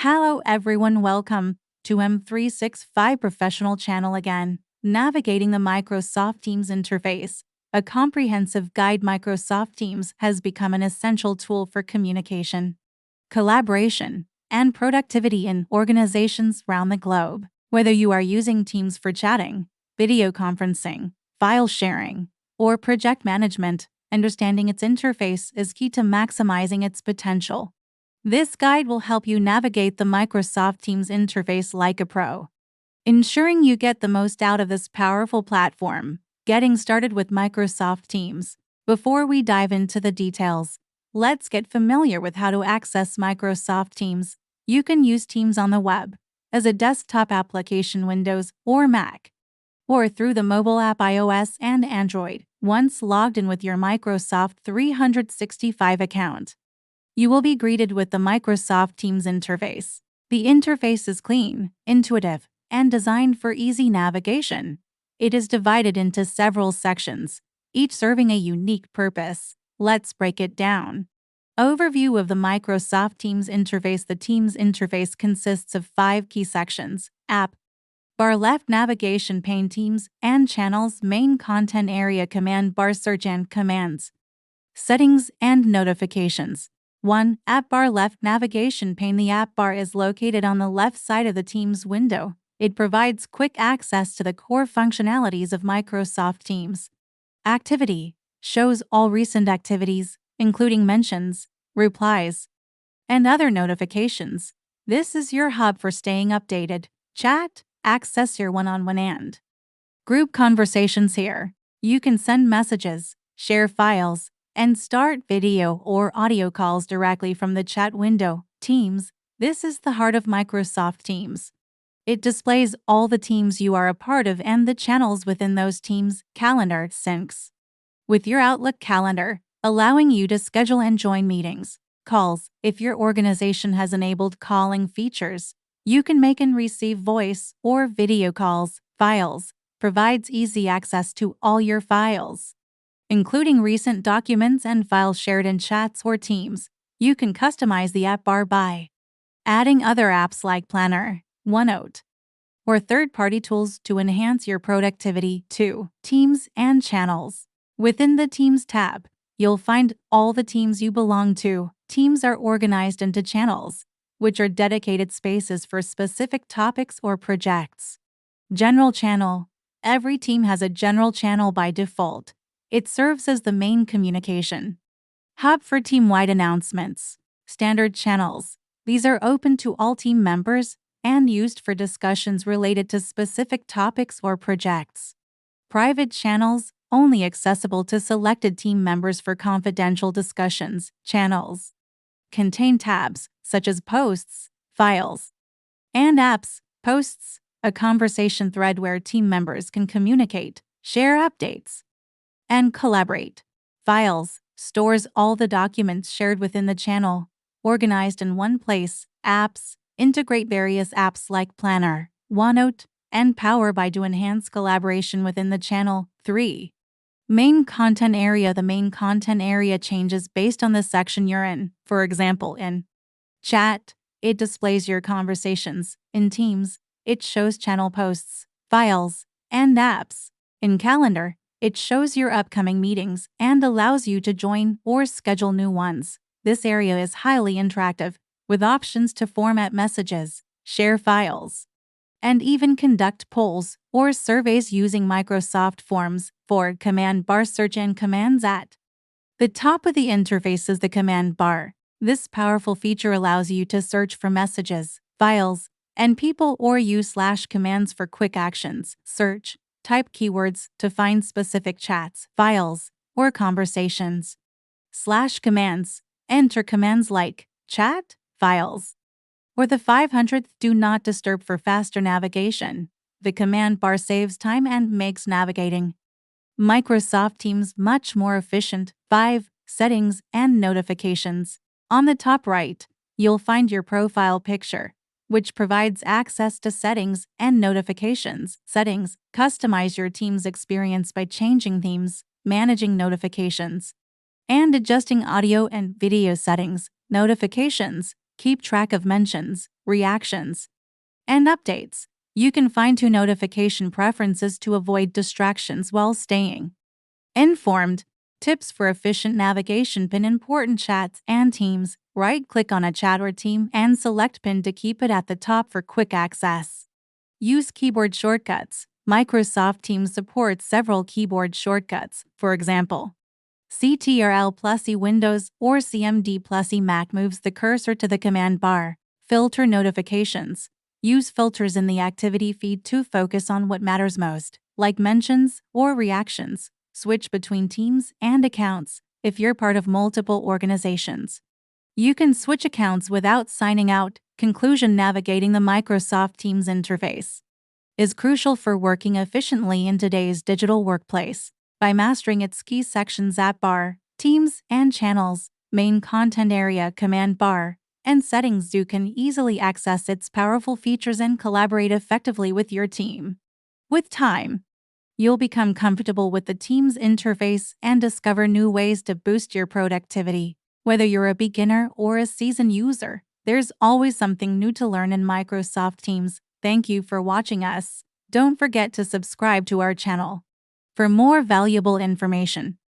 Hello everyone, welcome to M365 Professional Channel again. Navigating the Microsoft Teams interface. A comprehensive guide. Microsoft Teams has become an essential tool for communication, collaboration, and productivity in organizations around the globe. Whether you are using Teams for chatting, video conferencing, file sharing, or project management, understanding its interface is key to maximizing its potential. This guide will help you navigate the Microsoft Teams interface like a pro, ensuring you get the most out of this powerful platform. Getting started with Microsoft Teams. Before we dive into the details, let's get familiar with how to access Microsoft Teams. You can use Teams on the web, as a desktop application, Windows or Mac, or through the mobile app iOS and Android. Once logged in with your Microsoft 365 account, you will be greeted with the Microsoft Teams interface. The interface is clean, intuitive, and designed for easy navigation. It is divided into several sections, each serving a unique purpose. Let's break it down. Overview of the Microsoft Teams interface. The Teams interface consists of 5 key sections: App Bar, left navigation pane, Teams and Channels, main content area, Command Bar, search and commands, settings and notifications. 1. App Bar, left navigation pane. The app bar is located on the left side of the Teams window. It provides quick access to the core functionalities of Microsoft Teams. Activity shows all recent activities, including mentions, replies, and other notifications. This is your hub for staying updated. Chat, access your one-on-one and group conversations here. You can send messages, share files, and start video or audio calls directly from the chat window. Teams. This is the heart of Microsoft Teams. It displays all the teams you are a part of and the channels within those teams. Calendar syncs with your Outlook calendar, allowing you to schedule and join meetings. Calls. If your organization has enabled calling features, you can make and receive voice or video calls. Files provides easy access to all your files, including recent documents and files shared in chats or Teams. You can customize the app bar by adding other apps like Planner, OneNote, or third-party tools to enhance your productivity. 2. Teams and Channels. Within the Teams tab, you'll find all the teams you belong to. Teams are organized into channels, which are dedicated spaces for specific topics or projects. General Channel. Every team has a general channel by default. It serves as the main communication hub for team-wide announcements. Standard Channels. These are open to all team members and used for discussions related to specific topics or projects. Private Channels, only accessible to selected team members for confidential discussions. Channels contain tabs such as Posts, Files, and Apps. Posts, a conversation thread where team members can communicate, share updates, and collaborate. Files stores all the documents shared within the channel, organized in one place. Apps integrate various apps like Planner, OneNote, and Power BI to enhance collaboration within the channel. 3. Main content area. The main content area changes based on the section you're in. For example, in Chat, it displays your conversations. In Teams, it shows channel posts, files, and apps. In Calendar, it shows your upcoming meetings and allows you to join or schedule new ones. This area is highly interactive, with options to format messages, share files, and even conduct polls or surveys using Microsoft Forms. 4. Command Bar, search and commands. At the top of the interface is the command bar. This powerful feature allows you to search for messages, files, and people, or use /commands for quick actions. Search. Type keywords to find specific chats, files, or conversations. /commands. Enter commands like chat, files, or the 500th do not disturb for faster navigation. The command bar saves time and makes navigating Microsoft Teams much more efficient. 5. Settings and notifications. On the top right, you'll find your profile picture, which provides access to settings and notifications. Settings. Customize your Teams experience by changing themes, managing notifications, and adjusting audio and video settings. Notifications. Keep track of mentions, reactions, and updates. You can fine-tune notification preferences to avoid distractions while staying informed. Tips for efficient navigation: pin important chats and teams. Right-click on a chat or team and select Pin to keep it at the top for quick access. Use keyboard shortcuts. Microsoft Teams supports several keyboard shortcuts, for example, Ctrl plus E Windows or CMD plus E Mac moves the cursor to the command bar. Filter notifications. Use filters in the activity feed to focus on what matters most, like mentions or reactions. Switch between teams and accounts. If you're part of multiple organizations, you can switch accounts without signing out. Conclusion: navigating the Microsoft Teams interface is crucial for working efficiently in today's digital workplace. By mastering its key sections: app bar, teams and channels, main content area, command bar, and settings, you can easily access its powerful features and collaborate effectively with your team. With time, you'll become comfortable with the Teams interface and discover new ways to boost your productivity. Whether you're a beginner or a seasoned user, there's always something new to learn in Microsoft Teams. Thank you for watching us. Don't forget to subscribe to our channel for more valuable information.